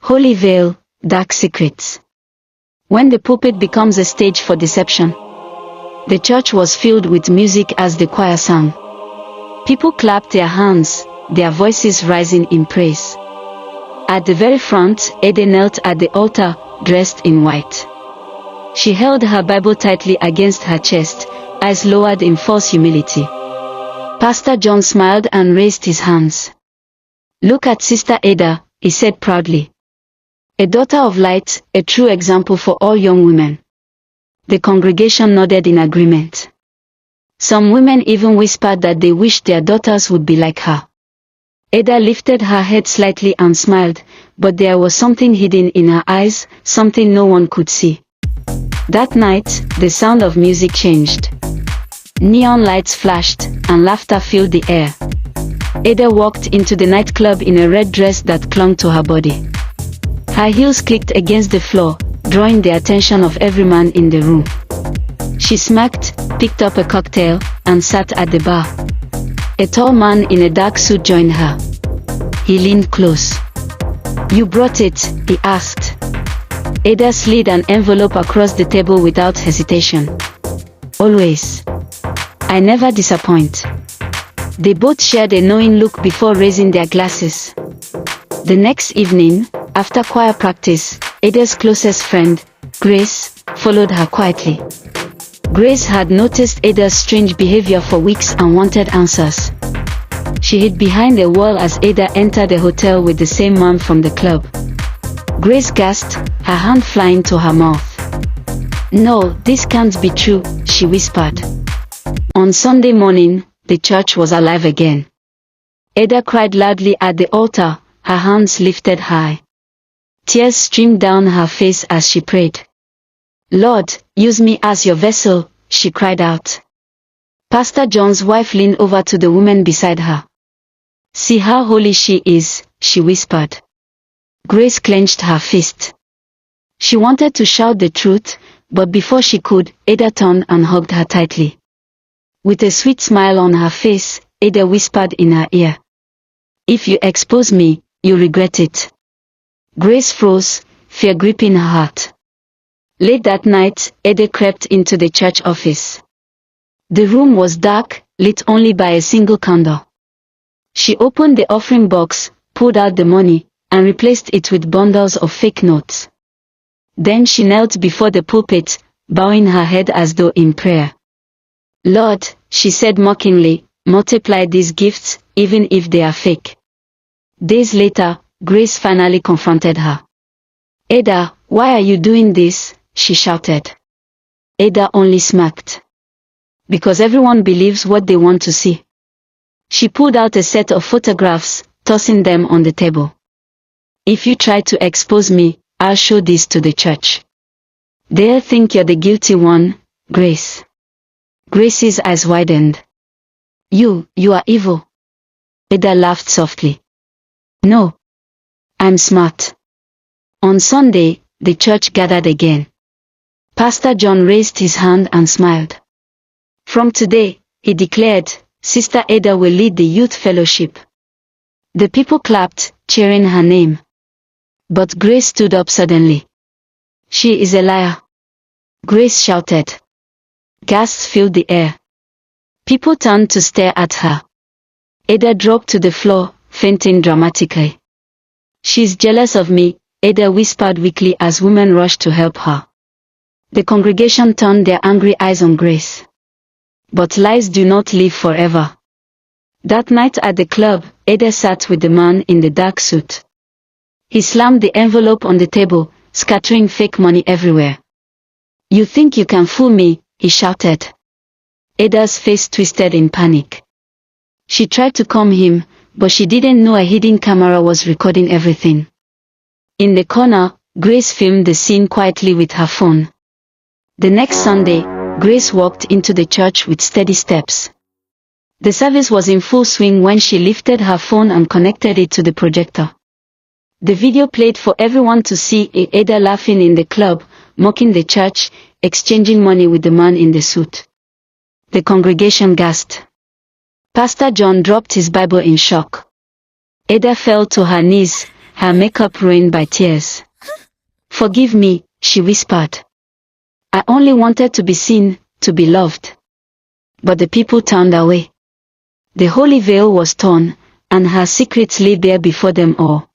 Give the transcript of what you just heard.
Holy veil, dark secrets. When the pulpit becomes a stage for deception. The church was filled with music as the choir sang. People clapped their hands, their voices rising in praise. At the very front, Ada knelt at the altar, dressed in white. She held her Bible tightly against her chest, eyes lowered in false humility. Pastor John smiled and raised his hands. "Look at Sister Ada," he said proudly. "A daughter of light, a true example for all young women." The congregation nodded in agreement. Some women even whispered that they wished their daughters would be like her. Ada lifted her head slightly and smiled, but there was something hidden in her eyes, something no one could see. That night, the sound of music changed. Neon lights flashed, and laughter filled the air. Ada walked into the nightclub in a red dress that clung to her body. Her heels clicked against the floor, drawing the attention of every man in the room. She smirked, picked up a cocktail, and sat at the bar. A tall man in a dark suit joined her. He leaned close. "You brought it?" he asked. Ada slid an envelope across the table without hesitation. "Always. I never disappoint." They both shared a knowing look before raising their glasses. The next evening, after choir practice, Ada's closest friend, Grace, followed her quietly. Grace had noticed Ada's strange behavior for weeks and wanted answers. She hid behind a wall as Ada entered the hotel with the same man from the club. Grace gasped, her hand flying to her mouth. "No, this can't be true," she whispered. On Sunday morning, the church was alive again. Ada cried loudly at the altar, her hands lifted high. Tears streamed down her face as she prayed. "Lord, use me as your vessel," she cried out. Pastor John's wife leaned over to the woman beside her. "See how holy she is," she whispered. Grace clenched her fist. She wanted to shout the truth, but before she could, Ada turned and hugged her tightly. With a sweet smile on her face, Ada whispered in her ear, "If you expose me, you'll regret it." Grace froze, fear gripping her heart. Late that night, Ada crept into the church office. The room was dark, lit only by a single candle. She opened the offering box, pulled out the money, and replaced it with bundles of fake notes. Then she knelt before the pulpit, bowing her head as though in prayer. "Lord," she said mockingly, "multiply these gifts, even if they are fake." Days later, Grace finally confronted her. "Ada, why are you doing this?" she shouted. Ada only smirked. "Because everyone believes what they want to see." She pulled out a set of photographs, tossing them on the table. "If you try to expose me, I'll show this to the church. They'll think you're the guilty one, Grace." Grace's eyes widened. You are evil." Ada laughed softly. "No. I'm smart." On Sunday, the church gathered again. Pastor John raised his hand and smiled. "From today," he declared, "Sister Ada will lead the youth fellowship." The people clapped, cheering her name. But Grace stood up suddenly. "She is a liar," Grace shouted. Gasps filled the air. People turned to stare at her. Ada dropped to the floor, fainting dramatically. "She's jealous of me," Ada whispered weakly as women rushed to help her. The congregation turned their angry eyes on Grace. But lies do not live forever. That night at the club, Ada sat with the man in the dark suit. He slammed the envelope on the table, scattering fake money everywhere. "You think you can fool me?" he shouted. Ada's face twisted in panic. She tried to calm him, but she didn't know a hidden camera was recording everything. In the corner, Grace filmed the scene quietly with her phone. The next Sunday, Grace walked into the church with steady steps. The service was in full swing when she lifted her phone and connected it to the projector. The video played for everyone to see, Ada laughing in the club, mocking the church, exchanging money with the man in the suit. The congregation gasped. Pastor John dropped his Bible in shock. Ada fell to her knees, her makeup ruined by tears. "Forgive me," she whispered. "I only wanted to be seen, to be loved." But the people turned away. The holy veil was torn, and her secrets lay bare before them all.